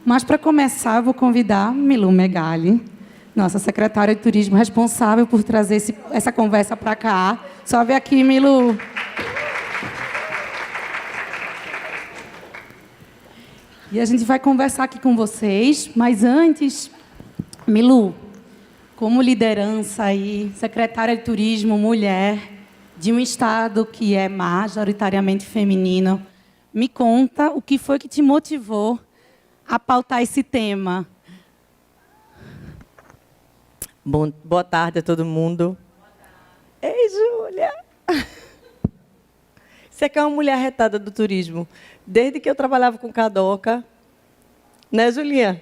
Mas, para começar, eu vou convidar Milu Megali, nossa secretária de turismo, responsável por trazer essa conversa para cá. Só vem aqui, Milu. E a gente vai conversar aqui com vocês, mas antes, Milu, como liderança aí, secretária de turismo, mulher, de um estado que é majoritariamente feminino, me conta o que foi que te motivou a pautar esse tema. Boa tarde a todo mundo. Ei, Júlia! Você é uma mulher retada do turismo. Desde que eu trabalhava com Cadoca. Né, Julinha?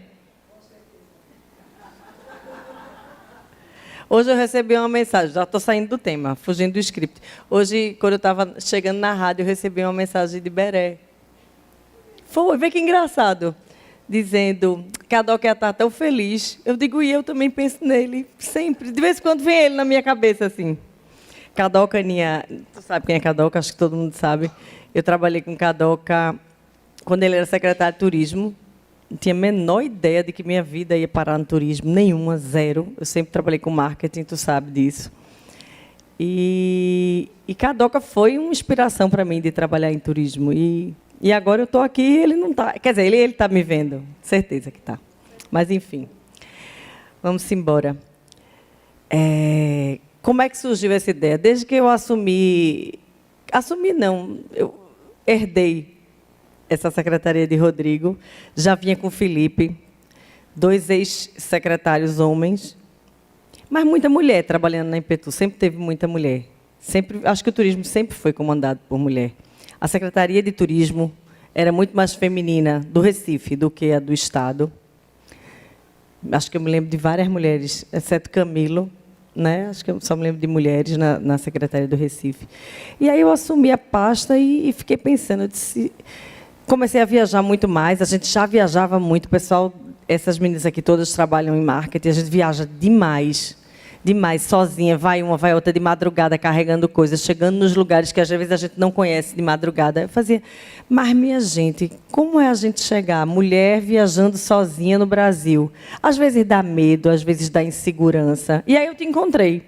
Hoje eu recebi uma mensagem, já estou saindo do tema, fugindo do script. Hoje, quando eu estava chegando na rádio, eu recebi uma mensagem de Beré. Vê que engraçado. Dizendo, Cadoca está tão feliz. Eu digo, e eu também penso nele, sempre. De vez em quando vem ele na minha cabeça, assim. Cadoca, Aninha, tu sabe quem é Cadoca? Acho que todo mundo sabe. Eu trabalhei com Cadoca quando ele era secretário de turismo. Não tinha a menor ideia de que minha vida ia parar no turismo, nenhuma, zero. Eu sempre trabalhei com marketing, tu sabe disso. E Cadoca foi uma inspiração para mim de trabalhar em turismo. E agora eu estou aqui e ele não está. Quer dizer, ele está me vendo, certeza que está. Mas, enfim, vamos embora. Como é que surgiu essa ideia? Desde que eu assumi não, eu herdei essa secretaria de Rodrigo, já vinha com o Felipe, 2 ex-secretários homens, mas muita mulher trabalhando na Impetu, sempre teve muita mulher. Acho que o turismo sempre foi comandado por mulher. A Secretaria de Turismo era muito mais feminina do Recife do que a do Estado. Acho que eu me lembro de várias mulheres, exceto Camilo, né? Acho que eu só me lembro de mulheres na Secretaria do Recife. E aí eu assumi a pasta e fiquei pensando, eu disse, comecei a viajar muito mais, a gente já viajava muito, o pessoal, essas meninas aqui todas trabalham em marketing, a gente viaja demais, sozinha, vai uma, vai outra, de madrugada, carregando coisas, chegando nos lugares que às vezes a gente não conhece de madrugada. Eu fazia, mas minha gente, como é a gente chegar, mulher viajando sozinha no Brasil? Às vezes dá medo, às vezes dá insegurança. E aí eu te encontrei.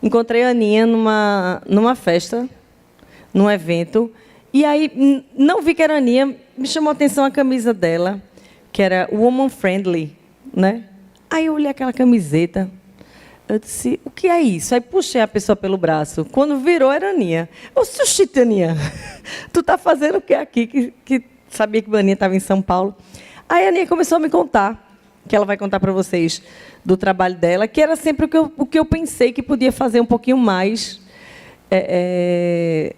Encontrei a Aninha numa festa, num evento, e aí não vi que era a Aninha, me chamou a atenção a camisa dela, que era woman friendly, né? Aí eu olhei aquela camiseta, eu disse, o que é isso? Aí puxei a pessoa pelo braço. Quando virou, era a Aninha. Eu disse, Aninha, tu tá fazendo o que aqui? Que sabia que a Aninha estava em São Paulo. Aí a Aninha começou a me contar, que ela vai contar para vocês do trabalho dela, que era sempre o que eu pensei que podia fazer um pouquinho mais,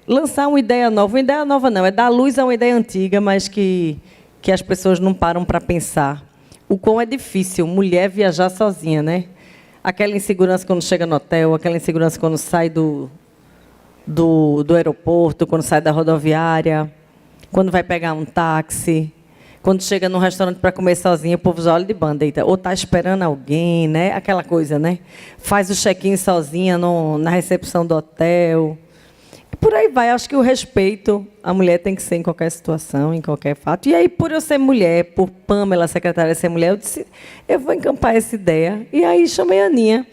lançar uma ideia nova não, é dar luz a uma ideia antiga, mas que as pessoas não param para pensar. O quão é difícil mulher viajar sozinha, né? Aquela insegurança quando chega no hotel, aquela insegurança quando sai do aeroporto, quando sai da rodoviária, quando vai pegar um táxi, quando chega num restaurante para comer sozinha, o povo já olha de bandeira, ou está esperando alguém, né? Aquela coisa, né? Faz o check-in sozinha na recepção do hotel. E por aí vai. Acho que o respeito à mulher tem que ser em qualquer situação, em qualquer fato. E aí, por eu ser mulher, por Pamela, secretária, ser mulher, eu disse, eu vou encampar essa ideia. E aí chamei a Aninha.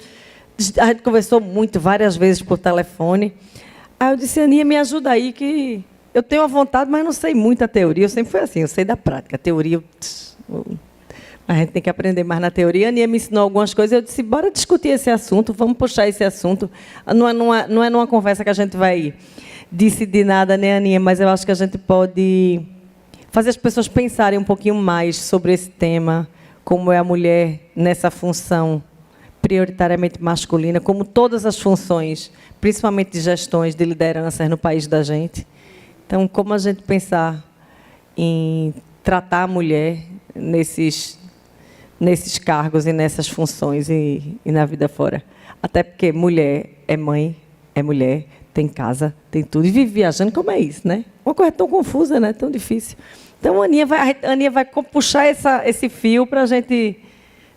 A gente conversou muito, várias vezes por telefone. Aí eu disse, Aninha, me ajuda aí, que eu tenho a vontade, mas não sei muito a teoria. Eu sempre fui assim, eu sei da prática. A teoria, a gente tem que aprender mais na teoria. A Aninha me ensinou algumas coisas. Eu disse, bora discutir esse assunto, vamos puxar esse assunto. Não é numa conversa que a gente vai decidir nada, né, Aninha? Mas eu acho que a gente pode fazer as pessoas pensarem um pouquinho mais sobre esse tema, como é a mulher nessa função prioritariamente masculina, como todas as funções, principalmente de gestões, de lideranças no país da gente. Então, como a gente pensar em tratar a mulher nesses cargos e nessas funções e na vida fora. Até porque mulher é mãe, é mulher, tem casa, tem tudo. E vive viajando, como é isso, né? Uma coisa tão confusa, né? Tão difícil. Então, a Aninha vai puxar esse fio para a gente,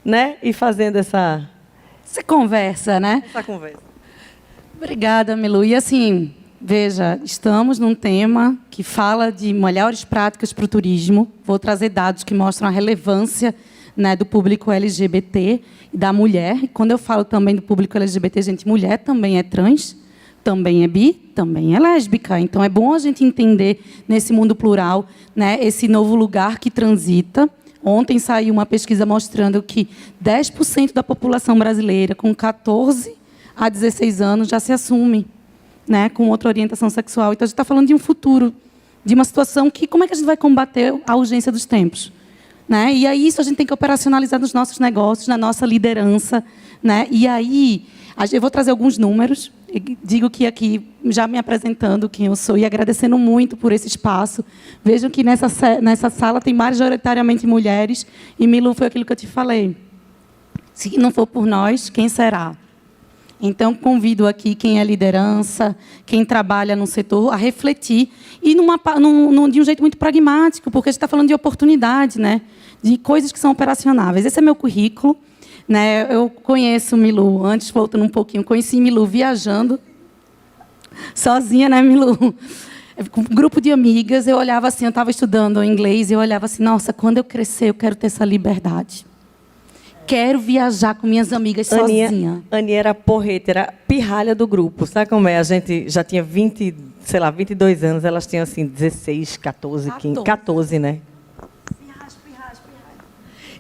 né, ir fazendo essa conversa, né? Essa conversa. Obrigada, Milu. E, assim, veja, estamos num tema que fala de melhores práticas para o turismo. Vou trazer dados que mostram a relevância, né, do público LGBT e da mulher. E quando eu falo também do público LGBT, gente, mulher também é trans, também é bi, também é lésbica. Então, é bom a gente entender, nesse mundo plural, né, esse novo lugar que transita. Ontem saiu uma pesquisa mostrando que 10% da população brasileira, com 14 a 16 anos, já se assume, né, com outra orientação sexual. Então, a gente está falando de um futuro, de uma situação que, como é que a gente vai combater a urgência dos tempos? Né? E aí isso a gente tem que operacionalizar nos nossos negócios, na nossa liderança. Né? E aí, eu vou trazer alguns números. Digo que aqui, já me apresentando quem eu sou e agradecendo muito por esse espaço. Vejam que nessa sala tem majoritariamente mulheres. E, Milu, foi aquilo que eu te falei. Se não for por nós, quem será? Então, convido aqui quem é liderança, quem trabalha no setor, a refletir. E de um jeito muito pragmático, porque a gente está falando de oportunidade, né? De coisas que são operacionáveis. Esse é meu currículo. Né? Eu conheço Milu, antes, voltando um pouquinho, conheci Milu viajando, sozinha, né, Milu? Com um grupo de amigas, eu olhava assim, eu estava estudando inglês, e eu olhava assim, nossa, quando eu crescer, eu quero ter essa liberdade. Quero viajar com minhas amigas sozinha. Aninha era porreta, era pirralha do grupo. Sabe como é? A gente já tinha 22 anos, elas tinham assim 16, 14, 15, 14, né?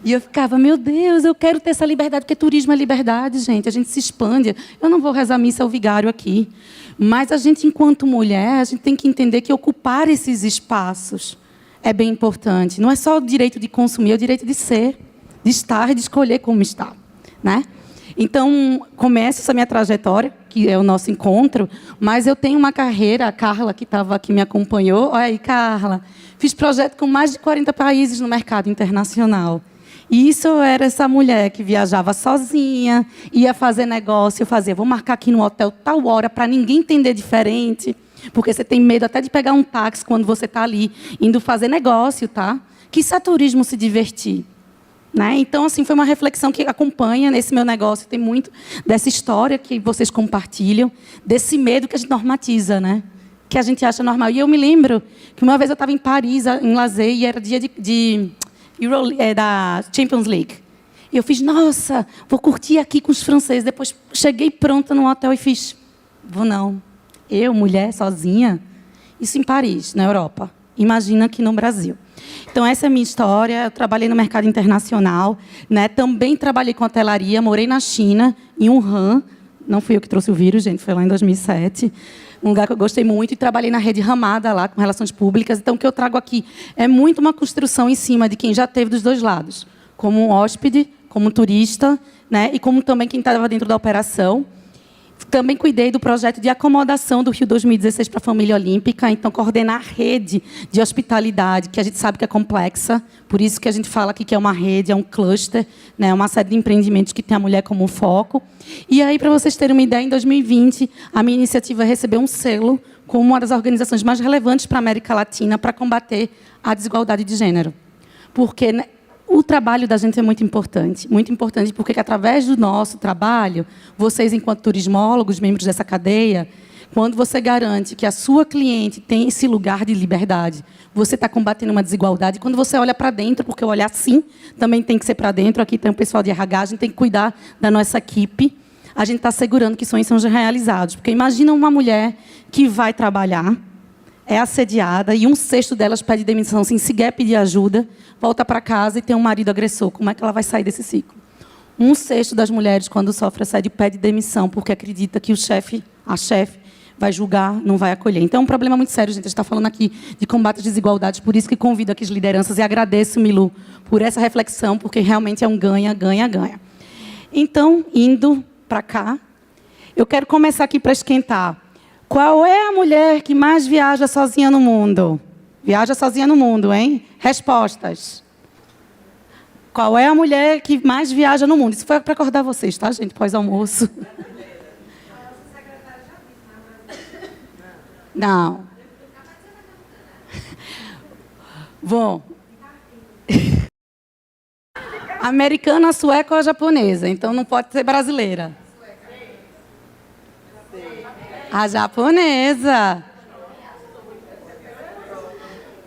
E eu ficava, meu Deus, eu quero ter essa liberdade, porque turismo é liberdade, gente. A gente se expande. Eu não vou rezar missa ao vigário aqui. Mas a gente, enquanto mulher, a gente tem que entender que ocupar esses espaços é bem importante. Não é só o direito de consumir, é o direito de ser, de estar e de escolher como estar. Né? Então, começa essa minha trajetória, que é o nosso encontro, mas eu tenho uma carreira, a Carla, que estava aqui, me acompanhou. Olha aí, Carla. Fiz projeto com mais de 40 países no mercado internacional. E isso eu era essa mulher que viajava sozinha, ia fazer negócio, eu fazia, vou marcar aqui no hotel tal hora, para ninguém entender diferente, porque você tem medo até de pegar um táxi quando você está ali, indo fazer negócio, tá? Que isso é turismo, se divertir. Né? Então, assim, foi uma reflexão que acompanha nesse meu negócio, tem muito dessa história que vocês compartilham, desse medo que a gente normatiza, né? Que a gente acha normal. E eu me lembro que uma vez eu estava em Paris, em lazer, e era dia da Champions League. E eu fiz, nossa, vou curtir aqui com os franceses. Depois cheguei pronta no hotel e fiz, vou não. Eu, mulher, sozinha, isso em Paris, na Europa. Imagina aqui no Brasil. Então, essa é a minha história. Eu trabalhei no mercado internacional, né? Também trabalhei com hotelaria, morei na China, em Wuhan. Não fui eu que trouxe o vírus, gente, foi lá em 2007. Um lugar que eu gostei muito, e trabalhei na rede Ramada, lá, com relações públicas. Então, o que eu trago aqui é muito uma construção em cima de quem já teve dos dois lados. Como um hóspede, como um turista, né? E como também quem estava dentro da operação. Também cuidei do projeto de acomodação do Rio 2016 para a família olímpica. Então, coordenar a rede de hospitalidade, que a gente sabe que é complexa. Por isso que a gente fala aqui que é uma rede, é um cluster, né? Uma série de empreendimentos que tem a mulher como foco. E aí, para vocês terem uma ideia, em 2020, a minha iniciativa recebeu um selo como uma das organizações mais relevantes para a América Latina para combater a desigualdade de gênero. Porque, né, o trabalho da gente é muito importante porque, através do nosso trabalho, vocês, enquanto turismólogos, membros dessa cadeia, quando você garante que a sua cliente tem esse lugar de liberdade, você está combatendo uma desigualdade. Quando você olha para dentro, porque o olhar, sim, também tem que ser para dentro, aqui tem o pessoal de RH, a gente tem que cuidar da nossa equipe, a gente está assegurando que sonhos são realizados. Porque imagina uma mulher que vai trabalhar, é assediada, e 1/6 delas pede demissão, sem sequer pedir ajuda, volta para casa e tem um marido agressor. Como é que ela vai sair desse ciclo? 1/6 das mulheres, quando sofre assédio, pede demissão, porque acredita que a chefe, vai julgar, não vai acolher. Então, é um problema muito sério, gente. A gente está falando aqui de combate às desigualdades, por isso que convido aqui as lideranças, e agradeço, Milu, por essa reflexão, porque realmente é um ganha, ganha, ganha. Então, indo para cá, eu quero começar aqui para esquentar. Qual é a mulher que mais viaja sozinha no mundo? Viaja sozinha no mundo, hein? Respostas. Qual é a mulher que mais viaja no mundo? Isso foi para acordar vocês, tá, gente? Pós-almoço. Não. Bom. Americana, sueca ou japonesa? Então não pode ser brasileira. A japonesa.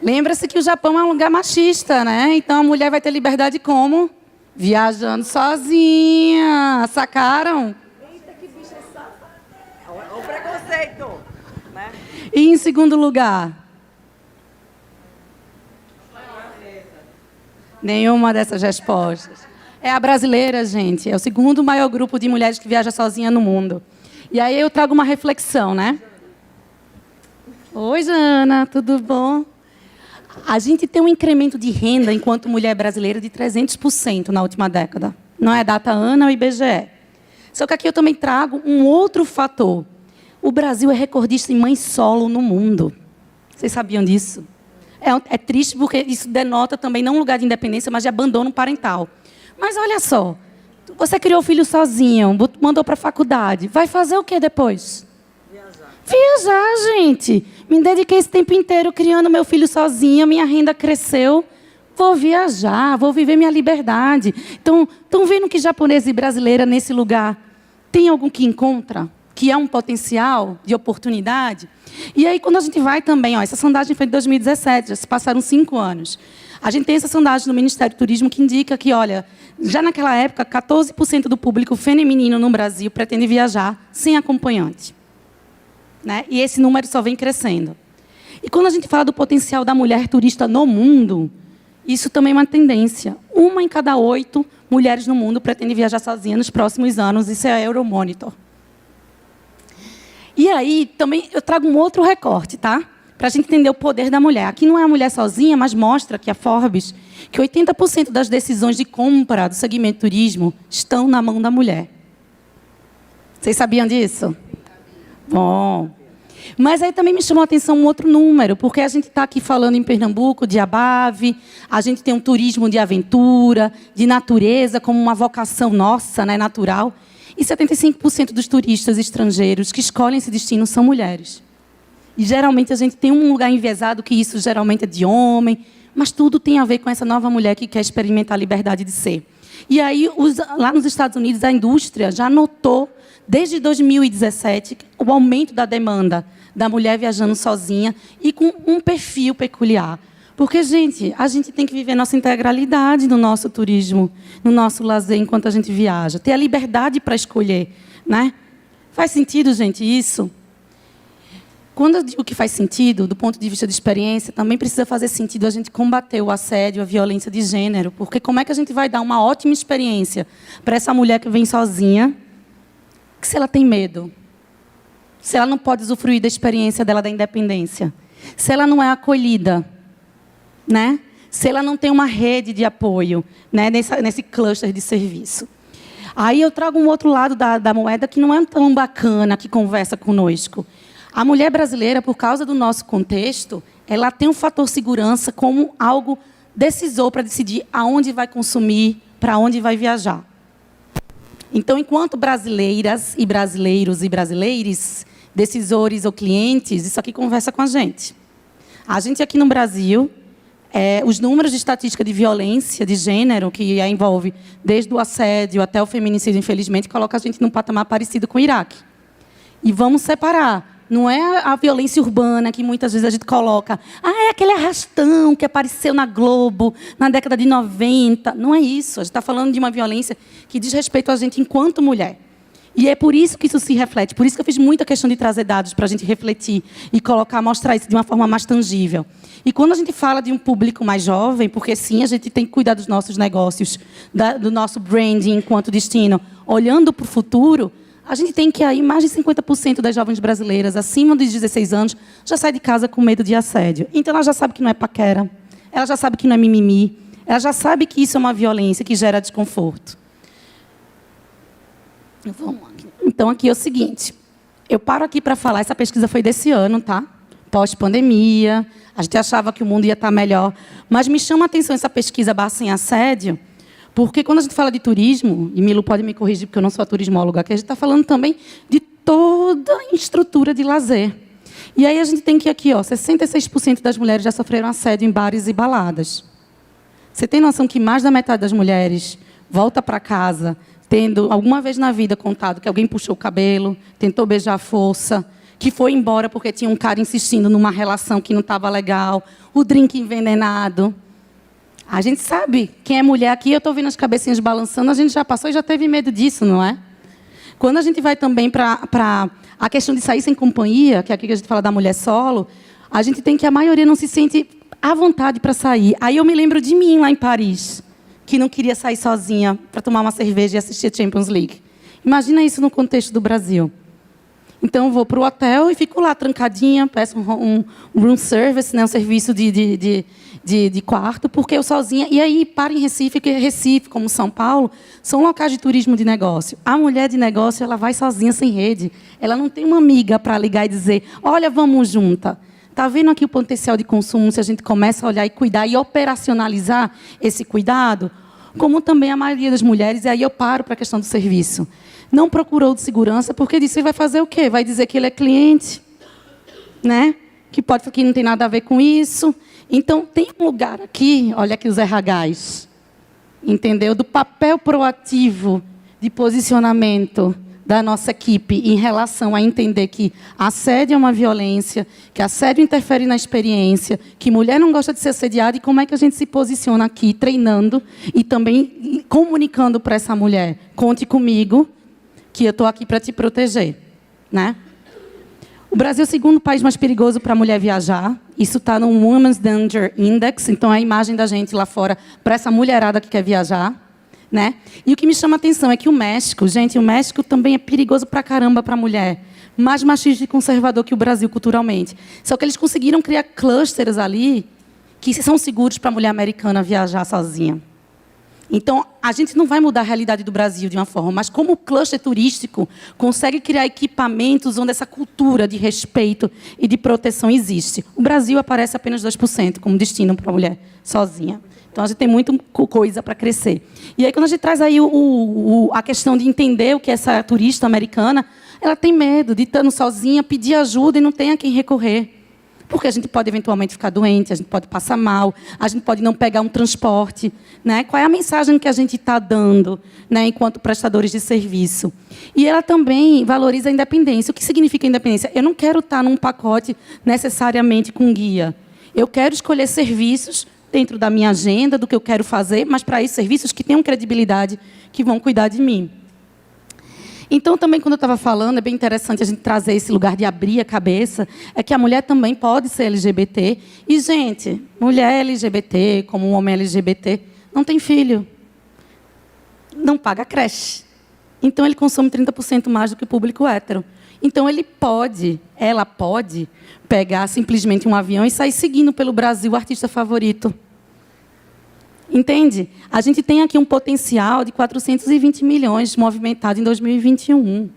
Lembra-se que o Japão é um lugar machista, né? Então a mulher vai ter liberdade como? Viajando sozinha. Sacaram? Eita, que bicha safada. Olha o preconceito. Né? E em segundo lugar? Nenhuma dessas respostas. É a brasileira, gente. É o segundo maior grupo de mulheres que viaja sozinha no mundo. E aí eu trago uma reflexão, né? Oi, Jana, tudo bom? A gente tem um incremento de renda enquanto mulher brasileira de 300% na última década. Não é data ANA ou IBGE. Só que aqui eu também trago um outro fator. O Brasil é recordista em mãe solo no mundo. Vocês sabiam disso? É triste porque isso denota também não um lugar de independência, mas de abandono parental. Mas olha só, você criou o filho sozinho, mandou para a faculdade. Vai fazer o que depois? Viajar, gente. Me dediquei esse tempo inteiro criando meu filho sozinha, minha renda cresceu. Vou viajar, vou viver minha liberdade. Então, estão vendo que japonesa e brasileira nesse lugar tem algum que encontra? Que é um potencial de oportunidade? E aí, quando a gente vai também, essa sondagem foi de 2017, já se passaram 5 anos. A gente tem essa sondagem no Ministério do Turismo que indica que, olha, já naquela época, 14% do público feminino no Brasil pretende viajar sem acompanhante. Né? E esse número só vem crescendo. E quando a gente fala do potencial da mulher turista no mundo, isso também é uma tendência. 1 em cada 8 mulheres no mundo pretende viajar sozinha nos próximos anos. Isso é a Euromonitor. E aí, também, eu trago um outro recorte, tá? Para a gente entender o poder da mulher. Aqui não é a mulher sozinha, mas mostra que a Forbes, que 80% das decisões de compra do segmento turismo estão na mão da mulher. Vocês sabiam disso? Bom. Mas aí também me chamou a atenção um outro número, porque a gente está aqui falando em Pernambuco de Abave, a gente tem um turismo de aventura, de natureza, como uma vocação nossa, né, natural. E 75% dos turistas estrangeiros que escolhem esse destino são mulheres. E, geralmente, a gente tem um lugar enviesado que isso geralmente é de homem, mas tudo tem a ver com essa nova mulher que quer experimentar a liberdade de ser. E aí, lá nos Estados Unidos, a indústria já notou, desde 2017, o aumento da demanda da mulher viajando sozinha e com um perfil peculiar. Porque, gente, a gente tem que viver nossa integralidade no nosso turismo, no nosso lazer, enquanto a gente viaja. Ter a liberdade para escolher, né? Faz sentido, gente, isso? Quando eu digo que faz sentido, do ponto de vista de experiência, também precisa fazer sentido a gente combater o assédio, a violência de gênero. Porque como é que a gente vai dar uma ótima experiência para essa mulher que vem sozinha, que se ela tem medo? Se ela não pode usufruir da experiência dela da independência? Se ela não é acolhida? Né? Se ela não tem uma rede de apoio, né, nesse cluster de serviço. Aí eu trago um outro lado da moeda que não é tão bacana, que conversa conosco. A mulher brasileira, por causa do nosso contexto, ela tem um fator segurança como algo decisor para decidir aonde vai consumir, para onde vai viajar. Então, enquanto brasileiras e brasileiros e brasileires, decisores ou clientes, isso aqui conversa com a gente. A gente aqui no Brasil... os números de estatística de violência de gênero, que envolve desde o assédio até o feminicídio, infelizmente, coloca a gente num patamar parecido com o Iraque. E vamos separar. Não é a violência urbana que muitas vezes a gente coloca. É aquele arrastão que apareceu na Globo na década de 90. Não é isso. A gente está falando de uma violência que diz respeito a gente enquanto mulher. E é por isso que isso se reflete. Por isso que eu fiz muita questão de trazer dados para a gente refletir e mostrar isso de uma forma mais tangível. E quando a gente fala de um público mais jovem, porque sim, a gente tem que cuidar dos nossos negócios, do nosso branding enquanto destino, olhando para o futuro, a gente tem que aí mais de 50% das jovens brasileiras acima dos 16 anos já sai de casa com medo de assédio. Então ela já sabe que não é paquera, ela já sabe que não é mimimi, ela já sabe que isso é uma violência que gera desconforto. Então, aqui é o seguinte. Eu paro aqui para falar, essa pesquisa foi desse ano, tá? Pós-pandemia, a gente achava que o mundo ia estar melhor. Mas me chama a atenção essa pesquisa Basta em Assédio, porque quando a gente fala de turismo, e Milu pode me corrigir, porque eu não sou a turismóloga aqui, a gente está falando também de toda a estrutura de lazer. E aí a gente tem que aqui, 66% das mulheres já sofreram assédio em bares e baladas. Você tem noção que mais da metade das mulheres volta para casa tendo alguma vez na vida contado que alguém puxou o cabelo, tentou beijar à força, que foi embora porque tinha um cara insistindo numa relação que não estava legal, o drink envenenado. A gente sabe, quem é mulher aqui, eu estou vendo as cabecinhas balançando, a gente já passou e já teve medo disso, não é? Quando a gente vai também para a questão de sair sem companhia, que é aqui que a gente fala da mulher solo, a gente tem que a maioria não se sente à vontade para sair. Aí eu me lembro de mim lá em Paris, que não queria sair sozinha para tomar uma cerveja e assistir a Champions League. Imagina isso no contexto do Brasil. Então, eu vou para o hotel e fico lá trancadinha, peço um room service, né, um serviço de quarto, porque eu sozinha. E aí, para em Recife, porque Recife, como São Paulo, são locais de turismo de negócio. A mulher de negócio, ela vai sozinha, sem rede. Ela não tem uma amiga para ligar e dizer, olha, vamos junta. Está vendo aqui o potencial de consumo, se a gente começa a olhar e cuidar e operacionalizar esse cuidado? Como também a maioria das mulheres, e aí eu paro para a questão do serviço. Não procurou de segurança, porque disse, vai fazer o quê? Vai dizer que ele é cliente, né? Que não tem nada a ver com isso. Então, tem um lugar aqui, olha aqui os RHs, entendeu? Do papel proativo de posicionamento da nossa equipe em relação a entender que assédio é uma violência, que assédio interfere na experiência, que mulher não gosta de ser assediada e como é que a gente se posiciona aqui, treinando e também comunicando para essa mulher. Conte comigo, que eu estou aqui para te proteger, né? O Brasil é o segundo país mais perigoso para a mulher viajar. Isso está no Women's Danger Index. Então, é a imagem da gente lá fora para essa mulherada que quer viajar, né? E o que me chama a atenção é que o México, gente, o México também é perigoso para caramba para a mulher. Mais machista e conservador que o Brasil, culturalmente. Só que eles conseguiram criar clusters ali que são seguros para a mulher americana viajar sozinha. Então, a gente não vai mudar a realidade do Brasil de uma forma, mas como o cluster turístico consegue criar equipamentos onde essa cultura de respeito e de proteção existe. O Brasil aparece apenas 2% como destino para a mulher sozinha. Então, a gente tem muita coisa para crescer. E aí, quando a gente traz aí a questão de entender o que é essa turista americana, ela tem medo de estar sozinha, pedir ajuda e não ter a quem recorrer. Porque a gente pode, eventualmente, ficar doente, a gente pode passar mal, a gente pode não pegar um transporte, né? Qual é a mensagem que a gente está dando, né, enquanto prestadores de serviço? E ela também valoriza a independência. O que significa independência? Eu não quero estar num pacote necessariamente com guia. Eu quero escolher serviços dentro da minha agenda, do que eu quero fazer, mas, para isso, serviços que tenham credibilidade, que vão cuidar de mim. Então, também, quando eu estava falando, é bem interessante a gente trazer esse lugar de abrir a cabeça, é que a mulher também pode ser LGBT. E, gente, mulher LGBT, como um homem LGBT, não tem filho. Não paga creche. Então, ele consome 30% mais do que o público hétero. Então, ela pode pegar simplesmente um avião e sair seguindo pelo Brasil o artista favorito. Entende? A gente tem aqui um potencial de 420 milhões movimentado em 2021.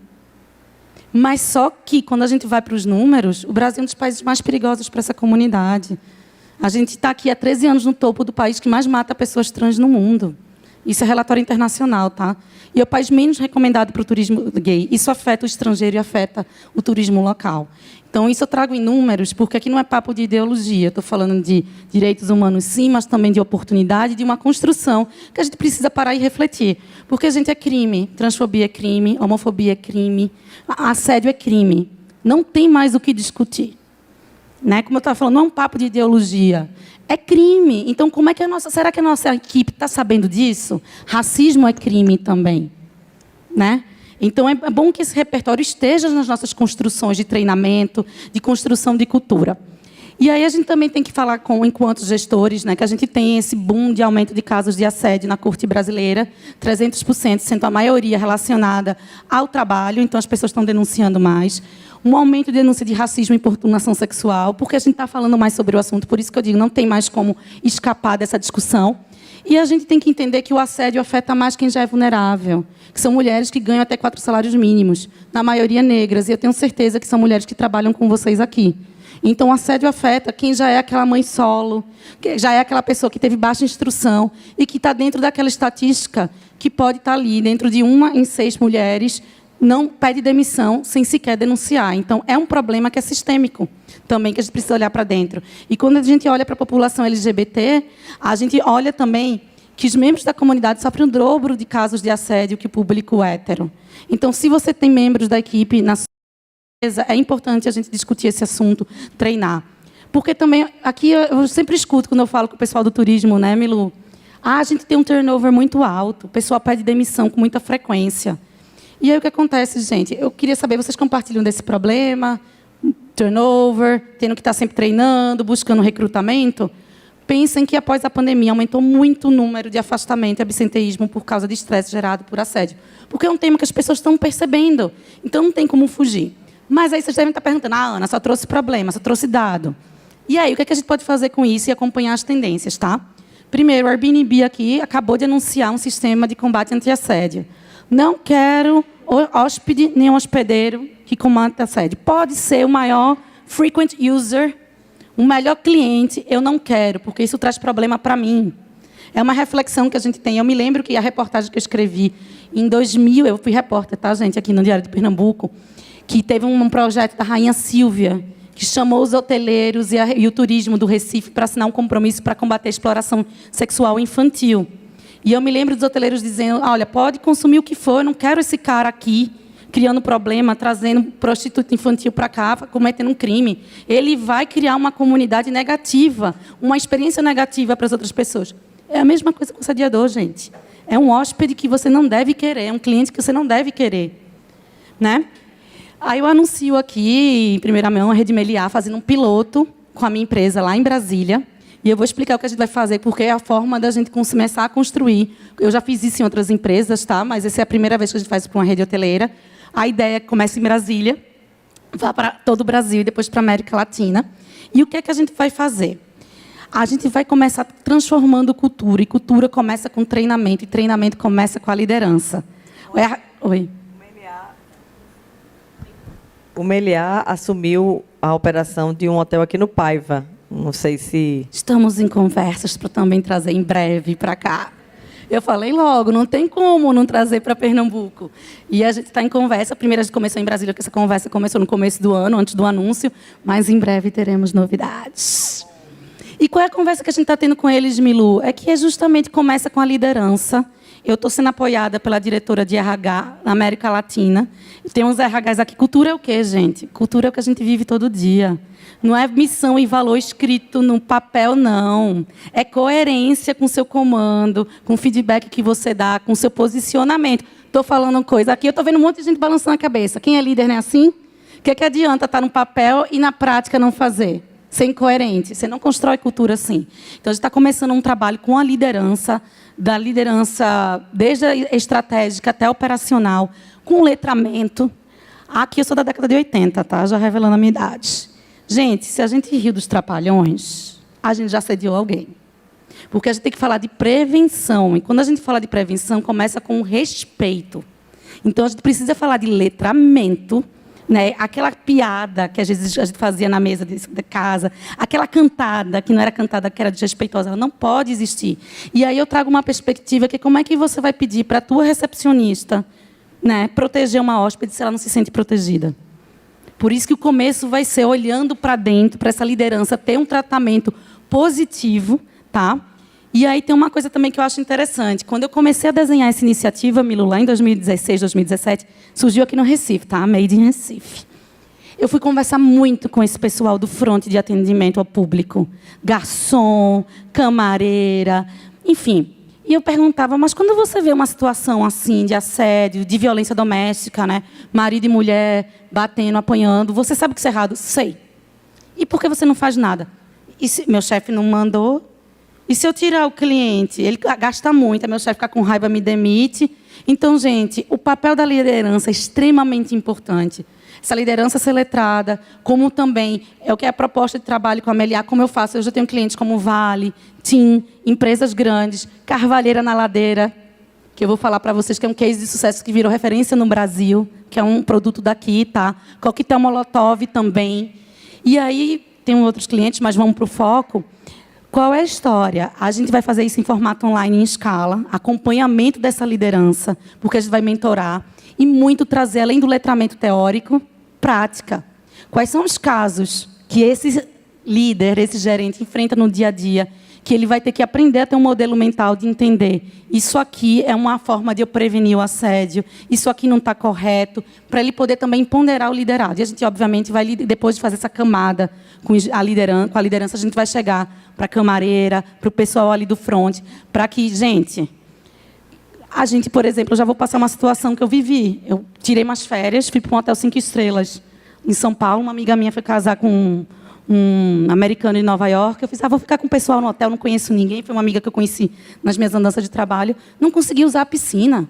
Mas só que, quando a gente vai para os números, o Brasil é um dos países mais perigosos para essa comunidade. A gente está aqui há 13 anos no topo do país que mais mata pessoas trans no mundo. Isso é relatório internacional, tá? E é o país menos recomendado para o turismo gay. Isso afeta o estrangeiro e afeta o turismo local. Então, isso eu trago em números, porque aqui não é papo de ideologia. Estou falando de direitos humanos, sim, mas também de oportunidade, de uma construção que a gente precisa parar e refletir. Porque a gente é crime. Transfobia é crime, homofobia é crime, assédio é crime. Não tem mais o que discutir. Né? Como eu estava falando, não é um papo de ideologia. É crime. Então, como é que será que a nossa equipe está sabendo disso? Racismo é crime também. Né? Então, é bom que esse repertório esteja nas nossas construções de treinamento, de construção de cultura. E aí a gente também tem que falar enquanto gestores, né, que a gente tem esse boom de aumento de casos de assédio na corte brasileira, 300%, sendo a maioria relacionada ao trabalho, então as pessoas estão denunciando mais. Um aumento de denúncia de racismo e importunação sexual, porque a gente está falando mais sobre o assunto, por isso que eu digo, não tem mais como escapar dessa discussão. E a gente tem que entender que o assédio afeta mais quem já é vulnerável, que são mulheres que ganham até 4 salários mínimos, na maioria negras, e eu tenho certeza que são mulheres que trabalham com vocês aqui. Então, o assédio afeta quem já é aquela mãe solo, que já é aquela pessoa que teve baixa instrução e que está dentro daquela estatística que pode estar ali, dentro de 1 em 6 mulheres, não pede demissão sem sequer denunciar. Então, é um problema que é sistêmico também, que a gente precisa olhar para dentro. E quando a gente olha para a população LGBT, a gente olha também que os membros da comunidade sofrem o dobro de casos de assédio que o público hétero. Então, se você tem membros da equipe na é importante a gente discutir esse assunto, treinar. Porque também, aqui eu sempre escuto quando eu falo com o pessoal do turismo, né, Milu? A gente tem um turnover muito alto, o pessoal pede demissão com muita frequência. E aí o que acontece, gente? Eu queria saber, vocês compartilham desse problema? Turnover, tendo que estar sempre treinando, buscando recrutamento? Pensem que após a pandemia aumentou muito o número de afastamento e absenteísmo por causa de estresse gerado por assédio. Porque é um tema que as pessoas estão percebendo. Então não tem como fugir. Mas aí vocês devem estar perguntando, Ana, só trouxe problema, só trouxe dado. E aí, o que é que a gente pode fazer com isso e acompanhar as tendências, tá? Primeiro, o Airbnb aqui acabou de anunciar um sistema de combate anti-assédio. Não quero hóspede nem hospedeiro que combate assédio. Pode ser o maior frequent user, o melhor cliente, eu não quero, porque isso traz problema para mim. É uma reflexão que a gente tem. Eu me lembro que a reportagem que eu escrevi em 2000, eu fui repórter, tá, gente, aqui no Diário de Pernambuco, que teve um projeto da Rainha Sílvia, que chamou os hoteleiros e o turismo do Recife para assinar um compromisso para combater a exploração sexual infantil. E eu me lembro dos hoteleiros dizendo, olha, pode consumir o que for, eu não quero esse cara aqui criando problema, trazendo prostituta infantil para cá, cometendo um crime. Ele vai criar uma comunidade negativa, uma experiência negativa para as outras pessoas. É a mesma coisa com o assediador, gente. É um hóspede que você não deve querer, é um cliente que você não deve querer. Né? Aí eu anuncio aqui, em primeira mão, a Rede Meliá fazendo um piloto com a minha empresa lá em Brasília. E eu vou explicar o que a gente vai fazer, porque é a forma da gente começar a construir. Eu já fiz isso em outras empresas, tá? Mas essa é a primeira vez que a gente faz para uma rede hoteleira. A ideia é que comece em Brasília, vá para todo o Brasil e depois para a América Latina. E o que é que a gente vai fazer? A gente vai começar transformando cultura. E cultura começa com treinamento. E treinamento começa com a liderança. Oi. O Meliá assumiu a operação de um hotel aqui no Paiva. Não sei se... Estamos em conversas para também trazer em breve para cá. Eu falei logo, não tem como não trazer para Pernambuco. E a gente está em conversa. Primeiro a gente começou em Brasília, que essa conversa começou no começo do ano, antes do anúncio. Mas em breve teremos novidades. E qual é a conversa que a gente está tendo com eles, Milu? É que justamente começa com a liderança. Eu estou sendo apoiada pela diretora de RH na América Latina. Tem uns RHs aqui. Cultura é o quê, gente? Cultura é o que a gente vive todo dia. Não é missão e valor escrito no papel, não. É coerência com o seu comando, com o feedback que você dá, com o seu posicionamento. Estou falando coisa aqui, eu estou vendo um monte de gente balançando a cabeça. Quem é líder não é assim? O que é que adianta estar no papel e na prática não fazer? Ser incoerente. Você não constrói cultura assim. Então, a gente está começando um trabalho com a liderança, da liderança desde a estratégica até a operacional, com letramento. Aqui eu sou da década de 80, tá? Já revelando a minha idade. Gente, se a gente riu dos trapalhões, a gente já assediou alguém. Porque a gente tem que falar de prevenção. E quando a gente fala de prevenção, começa com respeito. Então, a gente precisa falar de letramento, né? Aquela piada que às vezes a gente fazia na mesa de casa, aquela cantada que não era cantada, que era desrespeitosa, ela não pode existir. E aí eu trago uma perspectiva que como é que você vai pedir para a tua recepcionista, né, proteger uma hóspede se ela não se sente protegida? Por isso que o começo vai ser olhando para dentro, para essa liderança ter um tratamento positivo, tá? E aí tem uma coisa também que eu acho interessante. Quando eu comecei a desenhar essa iniciativa, Milu, lá em 2016, 2017, surgiu aqui no Recife, tá? Made in Recife. Eu fui conversar muito com esse pessoal do front de atendimento ao público. Garçom, camareira, enfim. E eu perguntava, mas quando você vê uma situação assim, de assédio, de violência doméstica, né? Marido e mulher batendo, apanhando, você sabe que isso é errado? Sei. E por que você não faz nada? E se meu chefe não mandou? E se eu tirar o cliente? Ele gasta muito, meu chefe fica com raiva, me demite. Então, gente, o papel da liderança é extremamente importante. Essa liderança ser letrada, como também é o que é a proposta de trabalho com a Meliá, como eu faço. Eu já tenho clientes como Vale, TIM, empresas grandes, Carvalheira na Ladeira, que eu vou falar para vocês que é um case de sucesso que virou referência no Brasil, que é um produto daqui, tá? Coquetel Molotov também. E aí, tem outros clientes, mas vamos para o foco. Qual é a história? A gente vai fazer isso em formato online, em escala, acompanhamento dessa liderança, porque a gente vai mentorar, e muito trazer, além do letramento teórico, prática. Quais são os casos que esse líder, esse gerente, enfrenta no dia a dia, que ele vai ter que aprender a ter um modelo mental de entender isso aqui é uma forma de eu prevenir o assédio, isso aqui não está correto, para ele poder também ponderar o liderado. E a gente, obviamente, vai, depois de fazer essa camada com a liderança, a gente vai chegar para a camareira, para o pessoal ali do front, para que, gente... A gente, por exemplo, eu já vou passar uma situação que eu vivi. Eu tirei umas férias, fui para um hotel 5 estrelas em São Paulo. Uma amiga minha foi casar com um americano em Nova York. Eu fiz, vou ficar com o pessoal no hotel, não conheço ninguém. Foi uma amiga que eu conheci nas minhas andanças de trabalho. Não consegui usar a piscina.